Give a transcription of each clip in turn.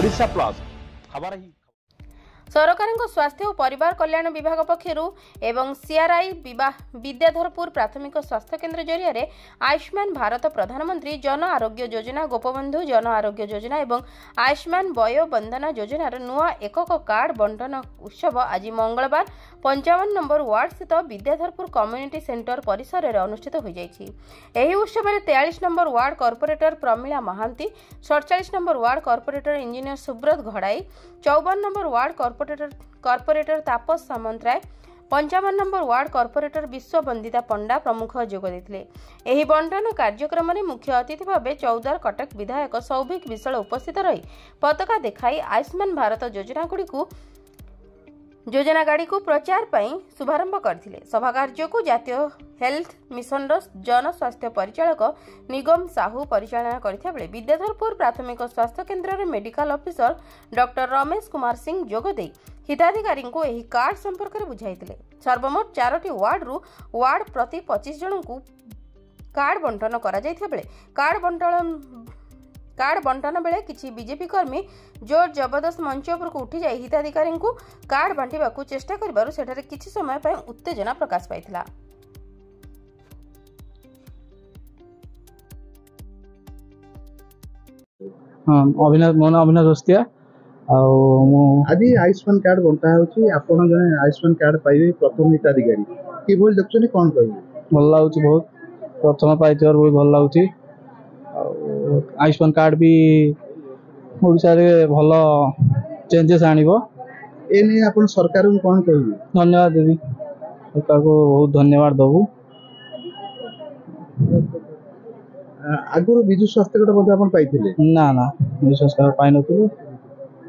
Odisha plus खबर ही सरकार स्वास्थ्य और परिवार कल्याण विभाग पक्षर एवं सीआरआई विद्याधरपुर प्राथमिक स्वास्थ्य केन्द्र जरिया आयुष्मान भारत प्रधानमंत्री जन आरोग्य योजना गोपबंधु जन आरोग्य योजना एवं आयुष्मान वय बंदना योजनार नुआ एकक कार्ड बंटन उत्सव आज मंगलवार 55 नंबर वार्ड स्थित विद्याधरपुर कम्युनिटी सेंटर परिसर में अनुष्ठित हो जाएगी। उत्सव में 43 number ward corporator Pramila Mahanti, 47 number ward corporator engineer Subrat Ghadai, 54 number ward corporator Tapas Samantaray, 55 number ward corporator Biswa Bandita पंडा प्रमुख जोग देते। एही बंटन कार्यक्रम में मुख्य अतिथि भाव चौदार कटक विधायक सौभिक विशाल उपस्थित रही पताका देखाई आयुष्मान भारत योजना गाड़ी को प्रचार पाई शुभारंभ करथिले। सभा कार्य को जातीय हेल्थ मिशन जन स्वास्थ्य परिचालक निगम साहू परिचालना करथिया बेले विद्याधरपुर प्राथमिक स्वास्थ्य केन्द्र रे medical officer doctor Ramesh Kumar Singh जोग दे हिताधिकारी को एही कार्ड संपर्क में बुझाइथिले। सर्वमोट 4टी वार्ड रु वार्ड प्रति 25 जन को कार्ड बंटन करा जाइथिया बेले कार्ड बंटन बेले किछि बीजेपी कर्मी जोर जबरदस्त मंच उपरको उठी जाई हिताधिकारी को कार्ड बांटिबा को चेष्टा करिबारु सेठारे किछि समय पय उत्तेजना प्रकाश पाइथिला। अविनाश रस्तिया आज आयुष्मान कार्ड बंटा होची आपण जने आयुष्मान कार्ड पाइबे प्रथम हिताधिकारी कि बोल देखछनी कोन कहबे भल लागुची बहुत प्रथम पाइथिबार बहुत भल लागुची। आयुष्मान कार्ड भी ओडिशा रे भल चेंजेस आनिबो ए नै आपण सरकार को कोन कहबे धन्यवाद देवी सरकार को बहुत धन्यवाद दबु। आगुर बिजु स्वास्थ्य कार्ड मध्ये आपण पाइथिले ना बिजु स्वास्थ्य कार्ड पाइ नथिले।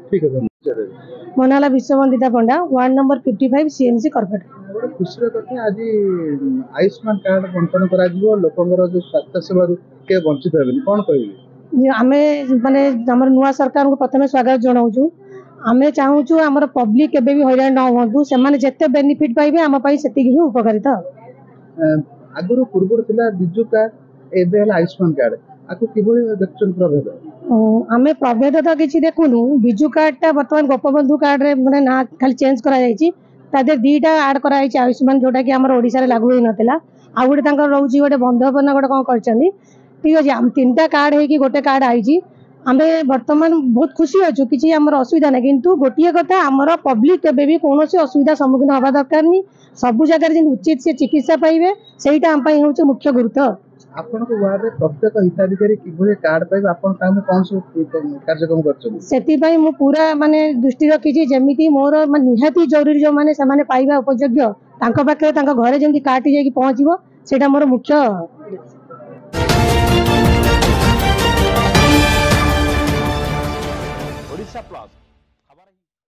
ठीक है मोनाला विश्ववंदिता पंडा वार्ड नंबर 55 सीएमसी कॉर्पोरेटर। खुशी कथा आज आयुष्मान कार्ड बंटन करा जिवो लोकंगर जो स्वास्थ्य सेवा के वंचित हेबे कोन कहबे आमे माने हमर नुवा सरकार को प्रथमे स्वागत जणाउछु। आमे चाहूछु हमर पब्लिक केबे भी हैरान न होंतु से माने जत्ते बेनिफिट पाइबे हम पई सेति ही उपकारिता। आगुर पूर्व थिला बिजु कार्ड एबे हला आयुष्मान कार्ड आको किबोली देखछन प्रभेद आमे प्रभेद तो किछि देखुनु बिजु कार्ड ता वर्तमान गोपबंधु कार्ड रे माने ना खाली चेंज करा जायछि तादे दीटा ऐड करा जायछि आयुष्मान जोटा कि हमर ओडिसा रे लागू होई नथिला आ गुटे तांकर रहउछि गोटे बंधपना गोटे कोन करछन्ती ठीक अछि हम तीनटा कार्ड हे कि गोटे कार्ड आइछि आमे वर्तमान बहुत खुशी अछु किछि हमर असुविधा नै किंतु गोटिए कथा हमर पब्लिक केबे भी कोनोसी असुविधा सम्मुखीन होबा दरकार नि सब जगह रे उचित से चिकित्सा पाइबे सेटा हम पई होउछि मुख्य गुरुत्व। आपण को वार्ड रे प्रत्येक हिताधिकारी किभली कार्ड पाइबे आपण तामे कोन सब कार्यक्रम करछन सेति पई मु पूरा माने दृष्टि रखिछि जेमिति मोर निहाती जरूरी जो माने सामाने पाइबा उपयोग्य तांको पाखे तांको घरे जेंति कार्ड जाई पहुंचबो सेटा मोर मुख्य। ओडिशा प्लस